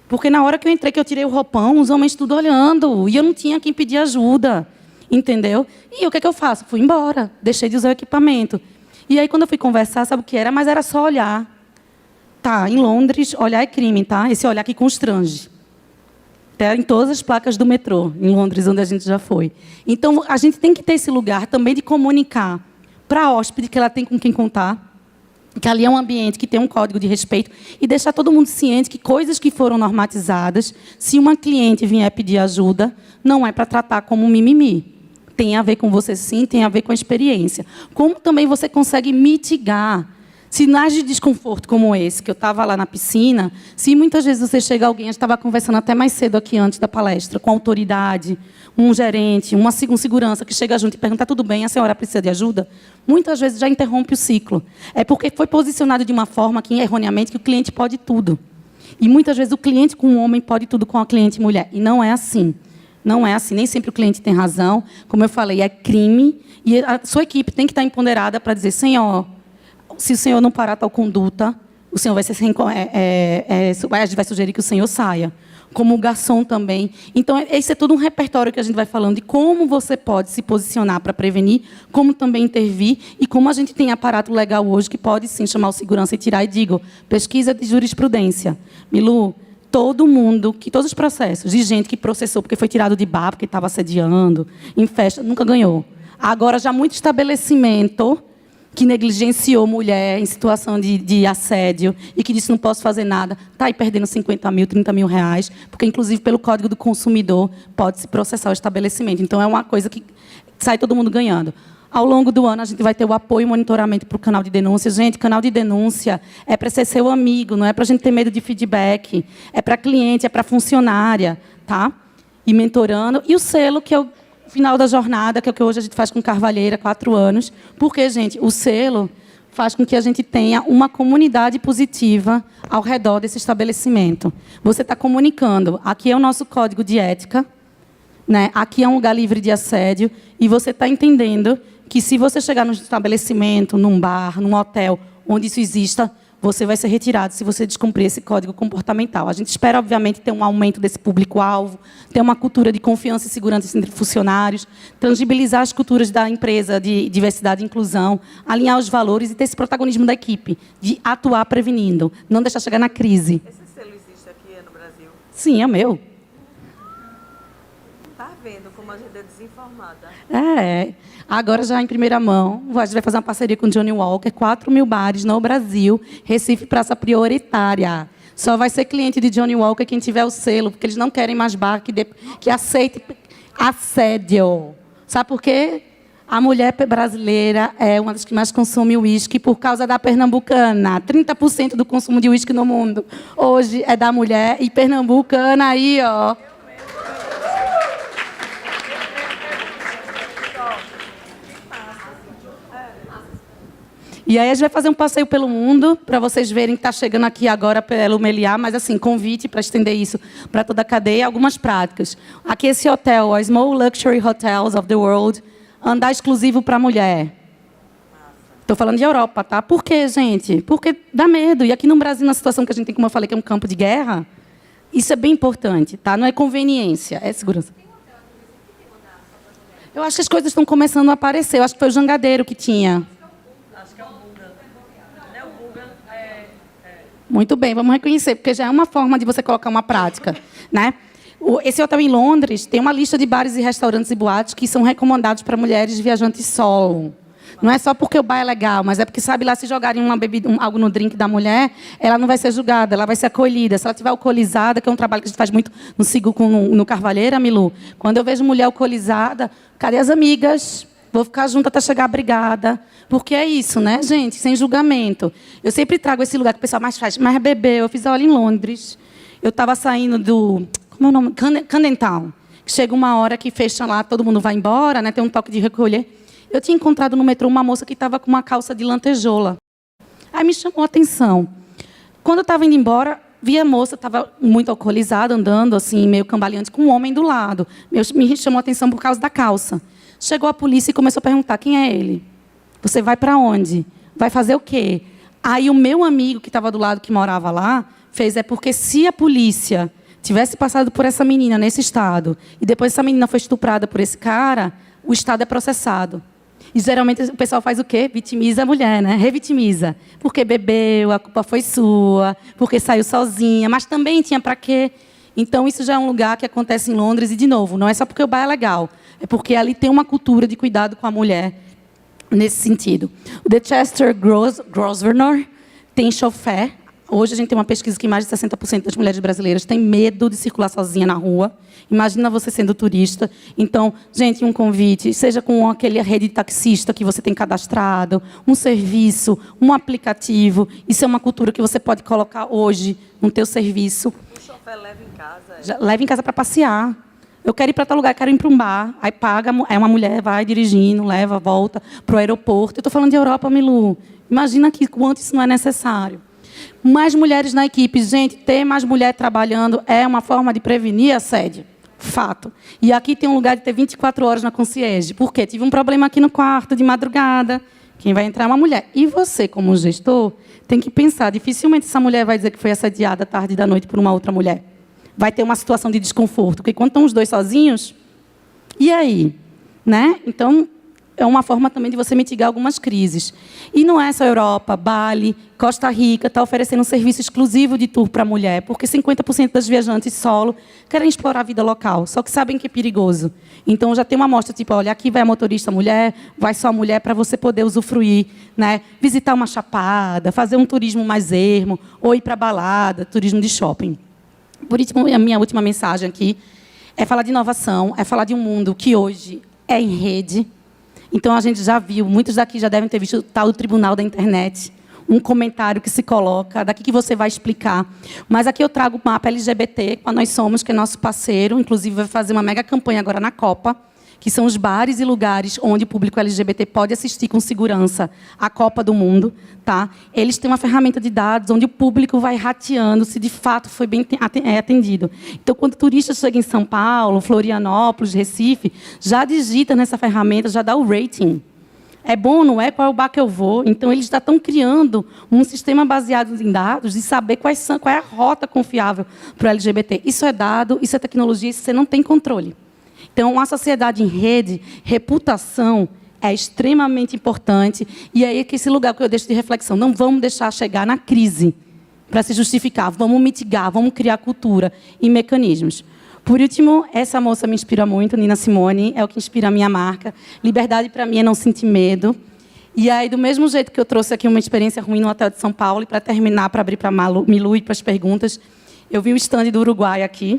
Porque na hora que eu entrei, que eu tirei o roupão, os homens tudo olhando. E eu não tinha quem pedir ajuda. Entendeu? E o que eu faço? Fui embora. Deixei de usar o equipamento. E aí, quando eu fui conversar, sabe o que era? Mas era só olhar. Tá, em Londres, olhar é crime, tá? Esse olhar que constrange. Até em todas as placas do metrô, em Londres, onde a gente já foi. Então, a gente tem que ter esse lugar também de comunicar para a hóspede que ela tem com quem contar, que ali é um ambiente que tem um código de respeito, e deixar todo mundo ciente que coisas que foram normatizadas, se uma cliente vier pedir ajuda, não é para tratar como mimimi. Tem a ver com você, sim, tem a ver com a experiência. Como também você consegue mitigar sinais de desconforto como esse, que eu estava lá na piscina, se muitas vezes você chega alguém, a gente estava conversando até mais cedo aqui antes da palestra, com a autoridade, um gerente, um segurança que chega junto e pergunta, tudo bem, a senhora precisa de ajuda? Muitas vezes já interrompe o ciclo. É porque foi posicionado de uma forma que, erroneamente, que o cliente pode tudo. E muitas vezes o cliente com o homem pode tudo com a cliente mulher. E não é assim. Não é assim. Nem sempre o cliente tem razão. Como eu falei, é crime. E a sua equipe tem que estar empoderada para dizer, senhor, se o senhor não parar tal conduta, o senhor vai ser a gente vai sugerir que o senhor saia. Como o garçom também. Então, esse é todo um repertório que a gente vai falando de como você pode se posicionar para prevenir, como também intervir, e como a gente tem aparato legal hoje que pode, sim, chamar o segurança e tirar. E digo, pesquisa de jurisprudência. Milu, todo mundo, todos os processos de gente que processou porque foi tirado de bar, porque estava assediando, em festa, nunca ganhou. Agora, já muito estabelecimento que negligenciou mulher em situação de assédio e que disse não posso fazer nada, está aí perdendo 50 mil, 30 mil reais, porque, inclusive, pelo Código do Consumidor, pode-se processar o estabelecimento. Então, é uma coisa que sai todo mundo ganhando. Ao longo do ano, a gente vai ter o apoio e monitoramento para o canal de denúncia. Gente, canal de denúncia é para ser seu amigo, não é para a gente ter medo de feedback. É para cliente, é para funcionária, tá? E mentorando. E o selo, que é o final da jornada, que é o que hoje a gente faz com Carvalheira, 4 anos. Porque, gente, o selo faz com que a gente tenha uma comunidade positiva ao redor desse estabelecimento. Você está comunicando. Aqui é o nosso código de ética, né? Aqui é um lugar livre de assédio, e você está entendendo que, se você chegar num estabelecimento, num bar, num hotel, onde isso exista, você vai ser retirado se você descumprir esse código comportamental. A gente espera, obviamente, ter um aumento desse público-alvo, ter uma cultura de confiança e segurança entre funcionários, tangibilizar as culturas da empresa de diversidade e inclusão, alinhar os valores e ter esse protagonismo da equipe, de atuar prevenindo, não deixar chegar na crise. Esse selo existe aqui no Brasil? Sim, é meu. Está vendo como a gente é desinformada? É. Agora, já em primeira mão, a gente vai fazer uma parceria com o Johnny Walker, 4 mil bares no Brasil, Recife, praça prioritária. Só vai ser cliente de Johnny Walker quem tiver o selo, porque eles não querem mais bar que aceite assédio. Sabe por quê? A mulher brasileira é uma das que mais consome uísque por causa da pernambucana. 30% do consumo de uísque no mundo hoje é da mulher, e pernambucana aí, ó. E aí a gente vai fazer um passeio pelo mundo, para vocês verem que está chegando aqui agora pelo Meliá, mas, assim, convite para estender isso para toda a cadeia, algumas práticas. Aqui esse hotel, a Small Luxury Hotels of the World, andar exclusivo para mulher. Estou falando de Europa, tá? Por quê, gente? Porque dá medo. E aqui no Brasil, na situação que a gente tem, como eu falei, que é um campo de guerra, isso é bem importante, tá? Não é conveniência, é segurança. Eu acho que as coisas estão começando a aparecer. Eu acho que foi o Jangadeiro que tinha. Muito bem, vamos reconhecer, porque já é uma forma de você colocar uma prática, né? Esse hotel em Londres tem uma lista de bares e restaurantes e boates que são recomendados para mulheres viajantes solo. Não é só porque o bar é legal, mas é porque, sabe, lá, se jogarem uma bebida, algo no drink da mulher, ela não vai ser julgada, ela vai ser acolhida. Se ela estiver alcoolizada, que é um trabalho que a gente faz muito no Carvalheira, Milu. Quando eu vejo mulher alcoolizada, cadê as amigas? vou ficar junto até chegar a brigada. Porque é isso, né, gente? Sem julgamento. Eu sempre trago esse lugar que o pessoal mais faz, mas bebê. Eu fiz aula em Londres. Eu estava saindo do... Como é o nome? Camden Town. Chega uma hora que fecha lá, todo mundo vai embora, né? Tem um toque de recolher. Eu tinha encontrado no metrô uma moça que estava com uma calça de lantejola. Aí me chamou a atenção. Quando eu estava indo embora, vi a moça, estava muito alcoolizada, andando assim, meio cambaleante, com um homem do lado. Me chamou a atenção por causa da calça. Chegou a polícia e começou a perguntar, quem é ele? Você vai para onde? Vai fazer o quê? Aí o meu amigo, que estava do lado, que morava lá, fez, porque se a polícia tivesse passado por essa menina nesse estado, e depois essa menina foi estuprada por esse cara, o estado é processado. E, geralmente, o pessoal faz o quê? Vitimiza a mulher, né? Revitimiza. Porque bebeu, a culpa foi sua, porque saiu sozinha, mas também tinha para quê? Então, isso já é um lugar que acontece em Londres, e, de novo, não é só porque o bar é legal, é porque ali tem uma cultura de cuidado com a mulher nesse sentido. O The Chester Grosvenor tem chofé. Hoje a gente tem uma pesquisa que mais de 60% das mulheres brasileiras têm medo de circular sozinha na rua. Imagina você sendo turista. Então, gente, um convite, seja com aquele rede de taxista que você tem cadastrado, um serviço, um aplicativo. Isso é uma cultura que você pode colocar hoje no teu serviço. O chofé leva em casa? Leva em casa para passear. Eu quero ir para tal lugar, quero ir para um bar. Aí paga, é uma mulher, vai dirigindo, leva, volta para o aeroporto. Eu estou falando de Europa, Milu. Imagina que quanto isso não é necessário. Mais mulheres na equipe. Gente, ter mais mulher trabalhando é uma forma de prevenir assédio. Fato. E aqui tem um lugar de ter 24 horas na concierge. Por quê? Tive um problema aqui no quarto, de madrugada. Quem vai entrar é uma mulher. E você, como gestor, tem que pensar. Dificilmente essa mulher vai dizer que foi assediada tarde da noite por uma outra mulher. Vai ter uma situação de desconforto. Porque quando estão os dois sozinhos, e aí? Né? Então, é uma forma também de você mitigar algumas crises. E não é só Europa, Bali, Costa Rica, está oferecendo um serviço exclusivo de tour para a mulher, porque 50% das viajantes solo querem explorar a vida local, só que sabem que é perigoso. Então, já tem uma amostra, tipo, olha, aqui vai a motorista mulher, vai só a mulher, para você poder usufruir, né? Visitar uma chapada, fazer um turismo mais ermo, ou ir para a balada, turismo de shopping. Por último, a minha última mensagem aqui é falar de inovação, é falar de um mundo que hoje é em rede. Então, a gente já viu, muitos daqui já devem ter visto o tal do Tribunal da Internet, um comentário que se coloca, daqui que você vai explicar. Mas aqui eu trago o mapa LGBT, com a Nós Somos, que é nosso parceiro, inclusive vai fazer uma mega campanha agora na Copa, que são os bares e lugares onde o público LGBT pode assistir com segurança a Copa do Mundo. Tá? Eles têm uma ferramenta de dados onde o público vai rateando se de fato foi bem atendido. Então, quando o turista chega em São Paulo, Florianópolis, Recife, já digita nessa ferramenta, já dá o rating. É bom, não é? Qual é o bar que eu vou? Então, eles já estão criando um sistema baseado em dados de saber qual é a rota confiável para o LGBT. Isso é dado, isso é tecnologia, isso você não tem controle. Então, uma sociedade em rede, reputação, é extremamente importante. E aí é que esse lugar que eu deixo de reflexão. Não vamos deixar chegar na crise para se justificar. Vamos mitigar, vamos criar cultura e mecanismos. Por último, essa moça me inspira muito, Nina Simone, é o que inspira a minha marca. Liberdade, para mim, é não sentir medo. E aí, do mesmo jeito que eu trouxe aqui uma experiência ruim no Hotel de São Paulo, e para terminar, para abrir para a Milu e para as perguntas, eu vi o stand do Uruguai aqui.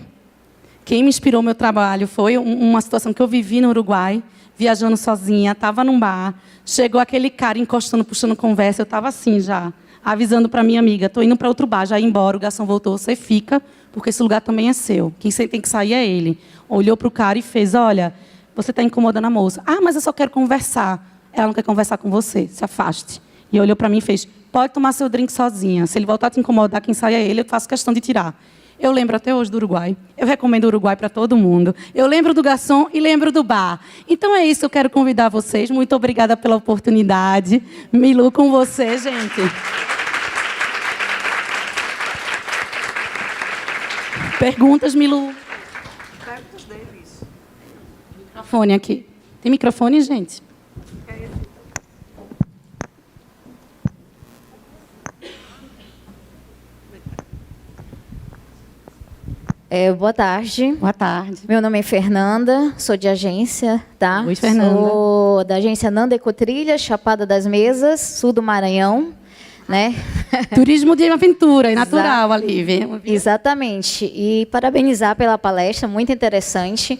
Quem me inspirou o meu trabalho foi uma situação que eu vivi no Uruguai, viajando sozinha, estava num bar, chegou aquele cara encostando, puxando conversa, eu estava assim já, avisando para minha amiga, estou indo para outro bar, já ia embora, o garçom voltou, você fica, porque esse lugar também é seu, quem tem que sair é ele. Olhou para o cara e fez, olha, você está incomodando a moça. Ah, mas eu só quero conversar. Ela não quer conversar com você, se afaste. E olhou para mim e fez, pode tomar seu drink sozinha, se ele voltar a te incomodar, quem sai é ele, eu faço questão de tirar. Eu lembro até hoje do Uruguai. Eu recomendo o Uruguai para todo mundo. Eu lembro do garçom e lembro do bar. Então é isso, eu quero convidar vocês. Muito obrigada pela oportunidade. Milu, com você, gente. Perguntas, Milu? Perguntas deles. Microfone aqui. Tem microfone, gente? Boa tarde. Boa tarde. Meu nome é Fernanda, sou de agência, tá? Oi, Fernanda. Sou da agência Nanda Ecotrilha, Chapada das Mesas, sul do Maranhão. né? Turismo de aventura, é natural ali, viu? Exatamente. E parabenizar pela palestra, muito interessante.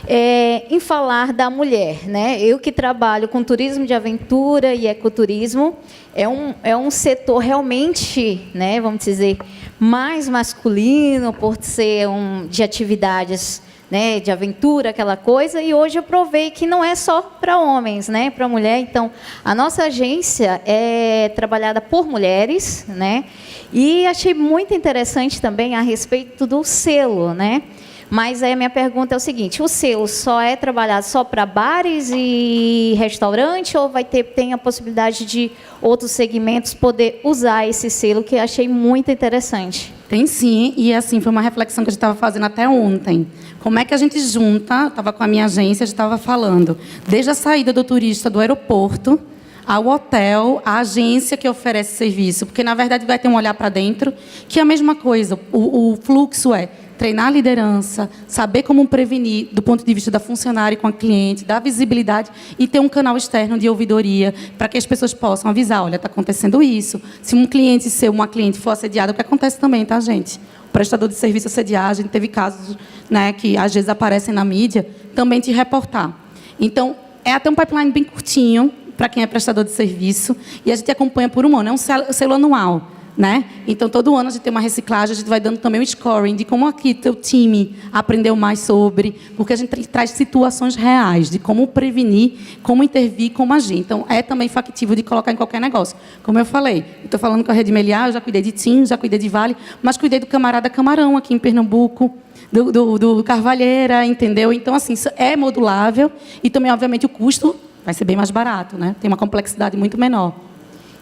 Em falar da mulher, né? Eu que trabalho com turismo de aventura e ecoturismo, é um setor realmente, né, vamos dizer, mais masculino, por ser de atividades, né, de aventura, aquela coisa, e hoje eu provei que não é só para homens, né, para mulher. Então, a nossa agência é trabalhada por mulheres, né, e achei muito interessante também a respeito do selo, né. Mas aí a minha pergunta é o seguinte: o selo só é trabalhado só para bares e restaurante, ou tem a possibilidade de outros segmentos poder usar esse selo, que eu achei muito interessante? Tem sim, e assim, foi uma reflexão que a gente estava fazendo até ontem. Como é que a gente junta, estava com a minha agência, a gente estava falando, desde a saída do turista do aeroporto, ao hotel, à agência que oferece serviço, porque, na verdade, vai ter um olhar para dentro, que é a mesma coisa, o fluxo é treinar a liderança, saber como prevenir do ponto de vista da funcionária com a cliente, dar visibilidade e ter um canal externo de ouvidoria para que as pessoas possam avisar, olha, está acontecendo isso. Se um cliente seu, uma cliente for assediada, o que acontece também, tá, gente? O prestador de serviço assediar, a gente teve casos, né, que às vezes aparecem na mídia, também te reportar. Então, é até um pipeline bem curtinho para quem é prestador de serviço e a gente acompanha por um ano, é um selo anual. Né? Então, todo ano a gente tem uma reciclagem, a gente vai dando também um scoring de como aqui teu time aprendeu mais sobre, porque a gente traz situações reais de como prevenir, como intervir, como agir. Então, é também factível de colocar em qualquer negócio. Como eu falei, estou falando com a Rede Meliá, eu já cuidei de TIM, já cuidei de Vale, mas cuidei do Camarada Camarão aqui em Pernambuco, do Carvalheira, entendeu? Então, assim, isso é modulável e também, obviamente, o custo vai ser bem mais barato, né? Tem uma complexidade muito menor.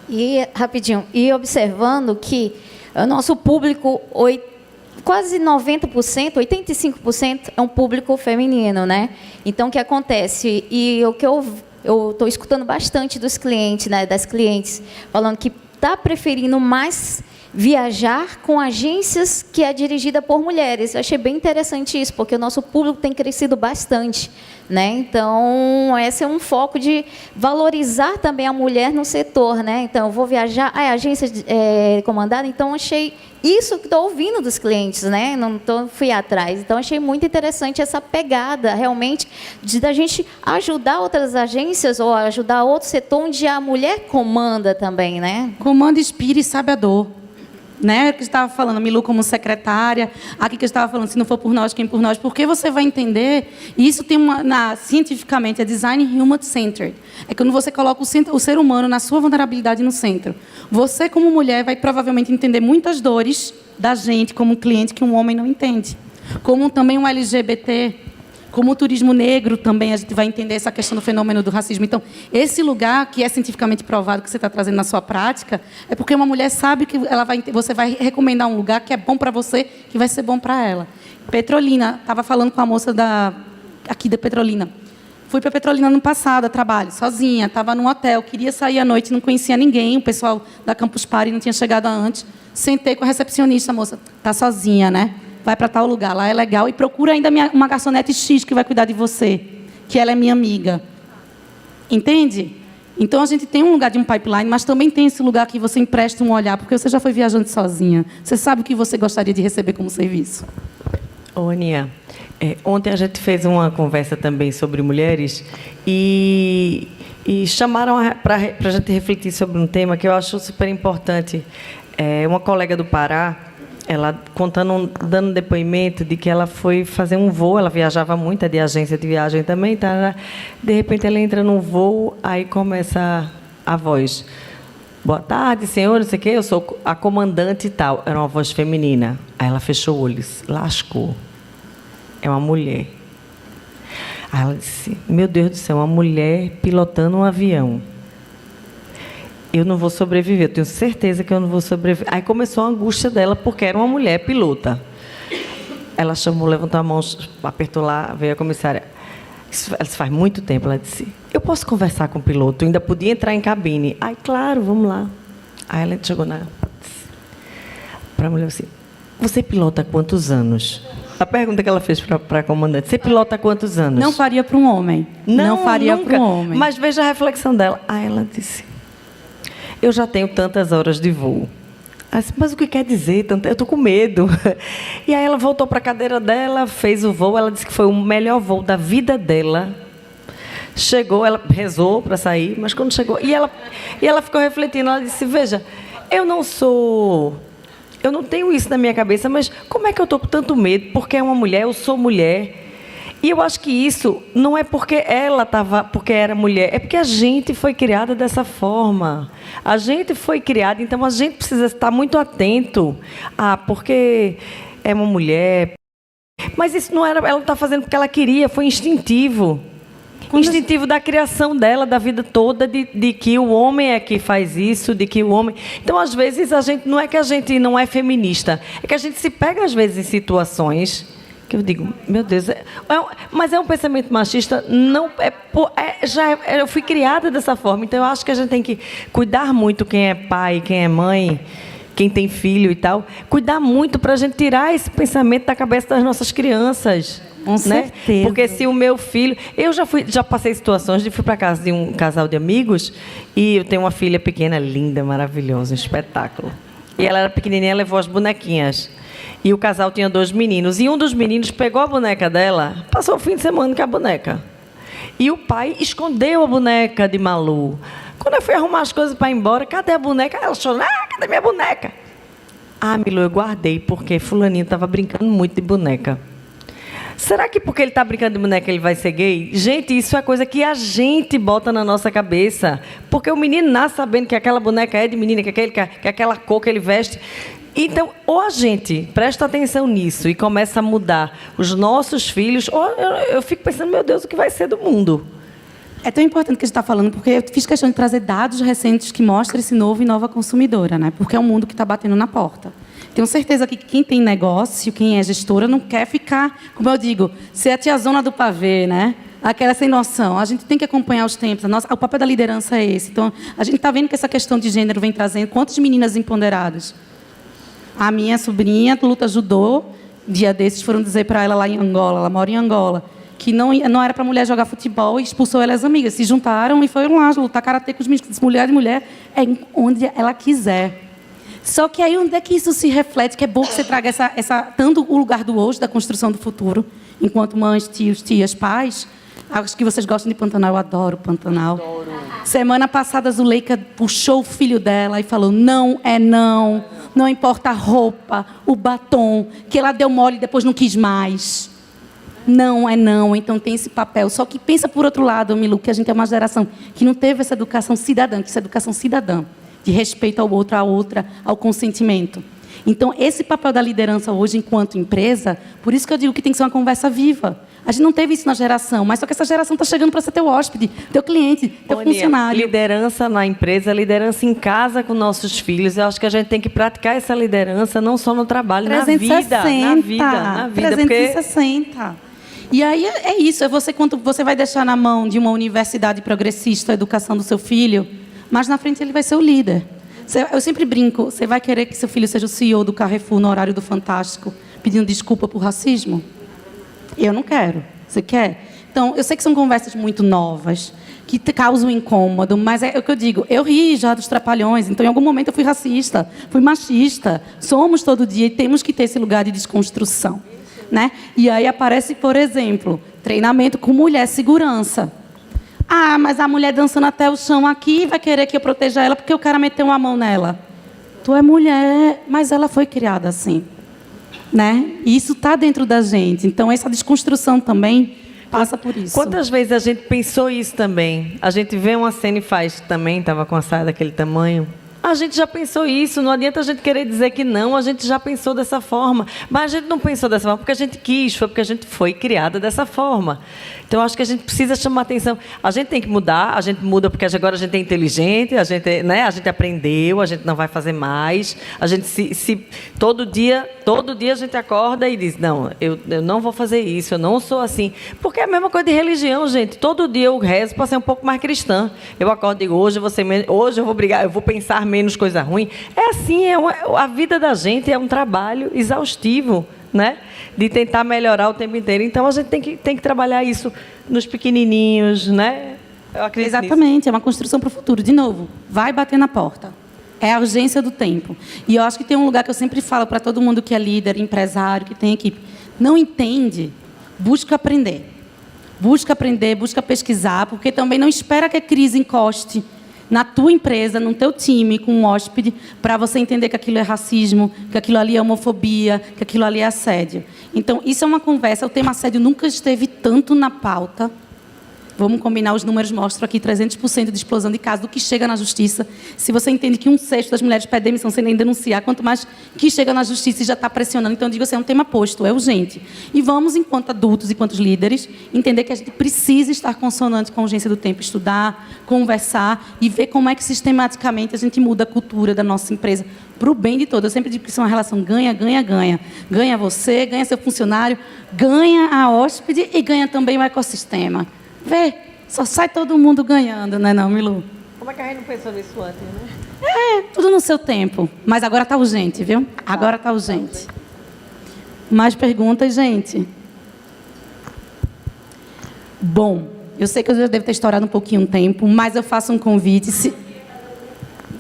E, rapidinho, e observando que o nosso público, quase 90%, 85% é um público feminino, né? Então, o que acontece? E o que eu estou escutando bastante dos clientes, né, das clientes, falando que está preferindo mais viajar com agências que é dirigida por mulheres. Eu achei bem interessante isso, porque o nosso público tem crescido bastante, né? Então, esse é um foco de valorizar também a mulher no setor, né? Então, eu vou viajar, a agência comandada, então achei isso que estou ouvindo dos clientes, né? Não fui atrás. Então, achei muito interessante essa pegada, realmente, da gente ajudar outras agências ou ajudar outro setor onde a mulher comanda também, né? Comanda, inspira e sabe a dor. Né, que eu estava falando, Milu como secretária, aqui que eu estava falando, se não for por nós, quem por nós, porque você vai entender, e isso tem cientificamente, é design human-centered, é quando você coloca o ser humano na sua vulnerabilidade no centro. Você, como mulher, vai provavelmente entender muitas dores da gente, como cliente, que um homem não entende. Como também um LGBT, como o turismo negro também, a gente vai entender essa questão do fenômeno do racismo. Então, esse lugar que é cientificamente provado que você está trazendo na sua prática, é porque uma mulher sabe que você vai recomendar um lugar que é bom para você, que vai ser bom para ela. Petrolina, estava falando com a moça aqui da Petrolina. Fui para Petrolina no passado, a trabalho, sozinha, estava num hotel, queria sair à noite, não conhecia ninguém, o pessoal da Campus Party não tinha chegado antes. Sentei com a recepcionista, a moça, está sozinha, né? Vai para tal lugar, lá é legal, e procura ainda uma garçonete X que vai cuidar de você, que ela é minha amiga. Entende? Então, a gente tem um lugar de um pipeline, mas também tem esse lugar que você empresta um olhar, porque você já foi viajando sozinha. Você sabe o que você gostaria de receber como serviço. Ô, Aninha, ontem a gente fez uma conversa também sobre mulheres e chamaram para a gente refletir sobre um tema que eu acho super importante. Uma colega do Pará, ela dando depoimento de que ela foi fazer um voo, ela viajava muito, é de agência de viagem também, tá? De repente ela entra num voo, aí começa a voz. Boa tarde, senhor, não sei o quê, eu sou a comandante e tal. Era uma voz feminina. Aí ela fechou olhos, lascou. É uma mulher. Aí ela disse, meu Deus do céu, uma mulher pilotando um avião. Eu não vou sobreviver, eu tenho certeza que eu não vou sobreviver. Aí começou a angústia dela, porque era uma mulher pilota. Ela chamou, levantou a mão, apertou lá, veio a comissária. Isso faz muito tempo, ela disse, eu posso conversar com o piloto? Eu ainda podia entrar em cabine. Ai, claro, vamos lá. Aí ela chegou para a mulher assim, você pilota há quantos anos? A pergunta que ela fez para a comandante, você pilota há quantos anos? Não faria para um homem. Não faria para um homem. Mas veja a reflexão dela. Aí ela disse, eu já tenho tantas horas de voo. Mas o que quer dizer? Eu estou com medo. E aí ela voltou para a cadeira dela, fez o voo, ela disse que foi o melhor voo da vida dela. Chegou, ela rezou para sair, mas quando chegou... E ela ficou refletindo, ela disse, veja, eu não tenho isso na minha cabeça, mas como é que eu estou com tanto medo? Porque é uma mulher, eu sou mulher. E eu acho que isso não é porque porque era mulher, é porque a gente foi criada dessa forma. A gente foi criada, então a gente precisa estar muito atento. Porque é uma mulher. Mas isso não era, ela não está fazendo porque ela queria, foi instintivo. Instintivo da criação dela, da vida toda, de que o homem é que faz isso, de que o homem... Então, às vezes, não é que a gente não é feminista, é que a gente se pega, às vezes, em situações que eu digo, meu Deus, mas é um pensamento machista, não eu fui criada dessa forma, então eu acho que a gente tem que cuidar muito, quem é pai, quem é mãe, quem tem filho e tal, cuidar muito para a gente tirar esse pensamento da cabeça das nossas crianças. Com certeza. Porque se o meu filho... Eu já passei situações de fui para casa de um casal de amigos e eu tenho uma filha pequena, linda, maravilhosa, um espetáculo. E ela era pequenininha, levou as bonequinhas. E o casal tinha 2 meninos. E um dos meninos pegou a boneca dela, passou o fim de semana com a boneca. E o pai escondeu a boneca de Malu. Quando eu fui arrumar as coisas para ir embora, cadê a boneca? Ela chorou, cadê minha boneca? Milu, eu guardei, porque fulaninho estava brincando muito de boneca. Será que porque ele está brincando de boneca ele vai ser gay? Gente, isso é coisa que a gente bota na nossa cabeça. Porque o menino nasce sabendo que aquela boneca é de menina, que aquela cor que ele veste. Então, ou a gente presta atenção nisso e começa a mudar os nossos filhos, ou eu fico pensando, meu Deus, o que vai ser do mundo? É tão importante que a gente está falando, porque eu fiz questão de trazer dados recentes que mostram esse novo e nova consumidora, né? Porque é um mundo que está batendo na porta. Tenho certeza que quem tem negócio, quem é gestora, não quer ficar, como eu digo, ser a tiazona do pavê, né? Aquela sem noção. A gente tem que acompanhar os tempos. O papel da liderança é esse. Então, a gente está vendo que essa questão de gênero vem trazendo quantas meninas empoderadas. A minha sobrinha luta judô, dia desses foram dizer para ela lá em Angola, ela mora em Angola, que não era para mulher jogar futebol e expulsou ela e as amigas. Se juntaram e foram lá lutar karatê com os meninos. Mulher de mulher é onde ela quiser. Só que aí onde é que isso se reflete? Que é bom que você traga tanto o lugar do hoje, da construção do futuro, enquanto mães, tios, tias, pais. Acho que vocês gostam de Pantanal, eu adoro Pantanal. Adoro. Semana passada a Zuleika puxou o filho dela e falou, não é não, não importa a roupa, o batom, que ela deu mole e depois não quis mais. Não é não, então tem esse papel. Só que pensa por outro lado, Milu, que a gente é uma geração que não teve essa educação cidadã, que isso é educação cidadã, de respeito ao outro, à outra, ao consentimento. Então, esse papel da liderança hoje, enquanto empresa, por isso que eu digo que tem que ser uma conversa viva. A gente não teve isso na geração, mas só que essa geração está chegando para ser teu hóspede, teu cliente, teu funcionário. Liderança na empresa, liderança em casa com nossos filhos. Eu acho que a gente tem que praticar essa liderança não só no trabalho, 360, na vida. 360. Porque... E aí é isso, é você quando você vai deixar na mão de uma universidade progressista a educação do seu filho, mas na frente ele vai ser o líder. Eu sempre brinco, você vai querer que seu filho seja o CEO do Carrefour no horário do Fantástico, pedindo desculpa por racismo? Eu não quero. Você quer? Então, eu sei que são conversas muito novas, que causam incômodo, mas é o que eu digo. Eu ri já dos Trapalhões, então em algum momento eu fui racista, fui machista. Somos todo dia e temos que ter esse lugar de desconstrução, né? E aí aparece, por exemplo, treinamento com mulher segurança. Mas a mulher dançando até o chão aqui vai querer que eu proteja ela porque o cara meteu uma mão nela. Tu é mulher, mas ela foi criada assim. Né? E isso está dentro da gente. Então, essa desconstrução também passa por isso. Quantas vezes a gente pensou isso também? A gente vê uma cena e faz também, estava com a saia daquele tamanho. A gente já pensou isso, não adianta a gente querer dizer que não, a gente já pensou dessa forma. Mas a gente não pensou dessa forma porque a gente quis, foi porque a gente foi criada dessa forma. Então, acho que a gente precisa chamar atenção. A gente tem que mudar, a gente muda porque agora a gente é inteligente, a gente aprendeu, a gente não vai fazer mais. A gente todo dia a gente acorda e diz, não, eu não vou fazer isso, eu não sou assim. Porque é a mesma coisa de religião, gente. Todo dia eu rezo para ser um pouco mais cristã. Eu acordo e digo, hoje eu vou brigar, eu vou pensar menos coisa ruim. É assim, a vida da gente é um trabalho exaustivo, né? De tentar melhorar o tempo inteiro. Então, a gente tem que trabalhar isso nos pequenininhos, né? Eu acredito Exatamente, é uma construção para o futuro. De novo, vai bater na porta. É a urgência do tempo. E eu acho que tem um lugar que eu sempre falo para todo mundo que é líder, empresário, que tem equipe. Não entende, busca aprender. Busca aprender, busca pesquisar, porque também não espera que a crise encoste na tua empresa, no teu time, com um hóspede, para você entender que aquilo é racismo, que aquilo ali é homofobia, que aquilo ali é assédio. Então, isso é uma conversa. O tema assédio nunca esteve tanto na pauta. Vamos combinar, os números mostram aqui 300% de explosão de casos do que chega na justiça. Se você entende que 1/6 das mulheres pede demissão sem nem denunciar, quanto mais que chega na justiça e já está pressionando. Então, eu digo assim, é um tema posto, é urgente. E vamos, enquanto adultos e enquanto líderes, entender que a gente precisa estar consonante com a urgência do tempo, estudar, conversar e ver como é que sistematicamente a gente muda a cultura da nossa empresa para o bem de todos. Eu sempre digo que isso é uma relação ganha, ganha, ganha. Ganha você, ganha seu funcionário, ganha a hóspede e ganha também o ecossistema. Vê, só sai todo mundo ganhando, não é não, Milu? Como é que a gente não pensou nisso antes, né? Tudo no seu tempo. Mas agora está urgente, viu? Agora está urgente. Mais perguntas, gente? Bom, eu sei que eu já devo ter estourado um pouquinho o tempo, mas eu faço um convite.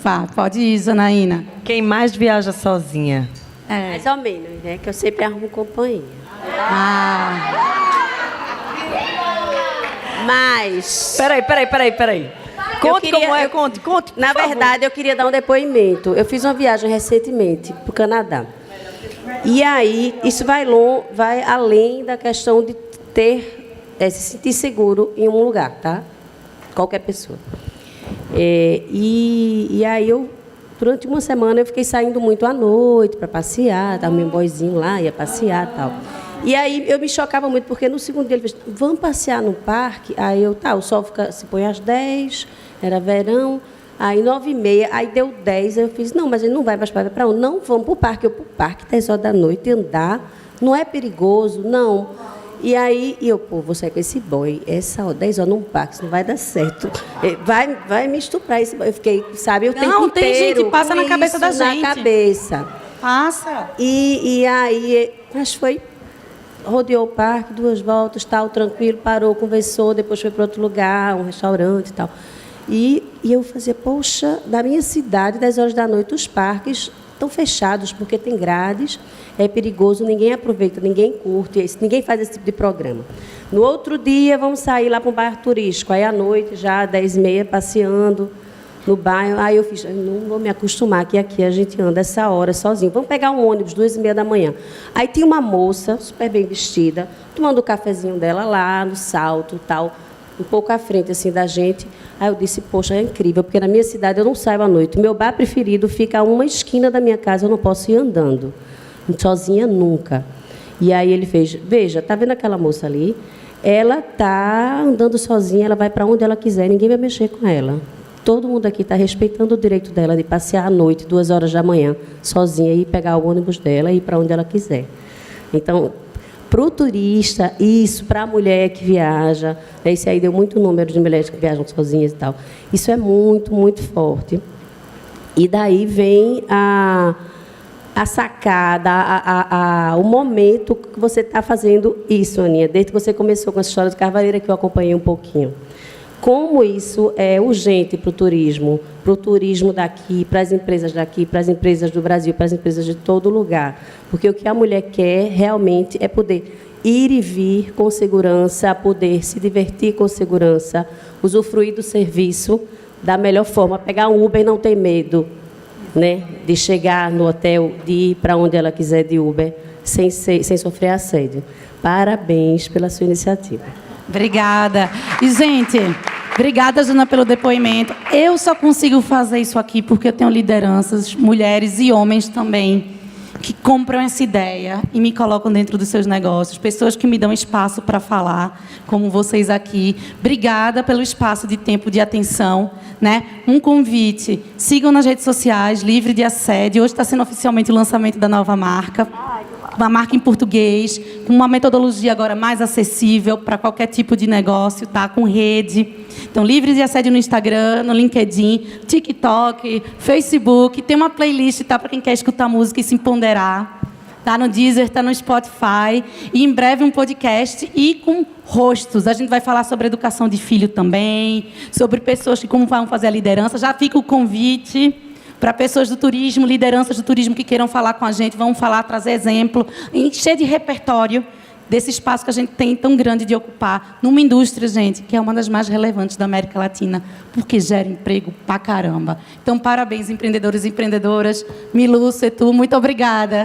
Vá, pode ir, Janaína. Quem mais viaja sozinha? Mais ou menos, né? Que eu sempre arrumo companhia. Mas... Peraí. Conte como é, conte. Na verdade, eu queria dar um depoimento. Eu fiz uma viagem recentemente para o Canadá. E aí, isso vai além da questão de se sentir seguro em um lugar, tá? Qualquer pessoa. E aí, durante uma semana, eu fiquei saindo muito à noite para passear. Estava meu boyzinho lá, ia passear e tal. E aí eu me chocava muito, porque no segundo dia ele fez, vamos passear no parque? Aí o sol se põe às 10, era verão, aí 9h30, aí deu 10, aí eu fiz, não, mas ele não vai mais para onde? Não, vamos para o parque. Eu para o parque, 10 horas da noite, andar, não é perigoso, não. E aí, vou sair com esse boy, essa hora, 10 horas num parque, isso não vai dar certo. Vai me estuprar esse boy. Eu fiquei, sabe, o tempo inteiro. Não, tem gente que passa na cabeça da gente. Na cabeça. Passa. E aí, mas foi... Rodeou o parque, 2 voltas, tal, tranquilo, parou, conversou, depois foi para outro lugar, um restaurante e tal. E eu fazia, poxa, na minha cidade, 10 horas da noite, os parques estão fechados, porque tem grades, é perigoso, ninguém aproveita, ninguém curte, ninguém faz esse tipo de programa. No outro dia, vamos sair lá para um bairro turístico, aí à noite, já 10h30, passeando no bairro. Aí eu fiz, não vou me acostumar que aqui a gente anda essa hora sozinho. Vamos pegar um ônibus, 2h30 da manhã. Aí tinha uma moça, super bem vestida, tomando o cafezinho dela lá, no salto, tal, um pouco à frente assim da gente. Aí eu disse, poxa, é incrível, porque na minha cidade eu não saio à noite. O meu bar preferido fica a uma esquina da minha casa, eu não posso ir andando. Sozinha nunca. E aí ele fez, veja, tá vendo aquela moça ali? Ela tá andando sozinha, ela vai para onde ela quiser, ninguém vai mexer com ela. Todo mundo aqui está respeitando o direito dela de passear à noite, 2 horas da manhã, sozinha, e pegar o ônibus dela e ir para onde ela quiser. Então, para o turista, isso, para a mulher que viaja, esse aí deu muito número de mulheres que viajam sozinhas e tal. Isso é muito, muito forte. E daí vem a sacada, o momento que você está fazendo isso, Aninha, desde que você começou com essa história de Carvalheira, que eu acompanhei um pouquinho. Como isso é urgente para o turismo daqui, para as empresas daqui, para as empresas do Brasil, para as empresas de todo lugar. Porque o que a mulher quer realmente é poder ir e vir com segurança, poder se divertir com segurança, usufruir do serviço da melhor forma, pegar um Uber e não ter medo, né, de chegar no hotel, de ir para onde ela quiser de Uber, sem sofrer assédio. Parabéns pela sua iniciativa. Obrigada. E, gente, obrigada, Jana, pelo depoimento. Eu só consigo fazer isso aqui porque eu tenho lideranças, mulheres e homens também, que compram essa ideia e me colocam dentro dos seus negócios. Pessoas que me dão espaço para falar, como vocês aqui. Obrigada pelo espaço de tempo de atenção, né? Um convite. Sigam nas redes sociais, Livre de Assédio. Hoje está sendo oficialmente o lançamento da nova marca. Uma marca em português, com uma metodologia agora mais acessível para qualquer tipo de negócio, tá? Com rede. Então, Livre de Assédio no Instagram, no LinkedIn, TikTok, Facebook. Tem uma playlist, tá? Para quem quer escutar música e se empoderar. Está no Deezer, está no Spotify. E em breve um podcast e com rostos. A gente vai falar sobre educação de filho também, sobre pessoas que como vão fazer a liderança. Já fica o convite para pessoas do turismo, lideranças do turismo que queiram falar com a gente. Vamos falar, trazer exemplo, encher de repertório desse espaço que a gente tem tão grande de ocupar numa indústria, gente, que é uma das mais relevantes da América Latina, porque gera emprego pra caramba. Então, parabéns, empreendedores e empreendedoras. Milu, Setu, muito obrigada.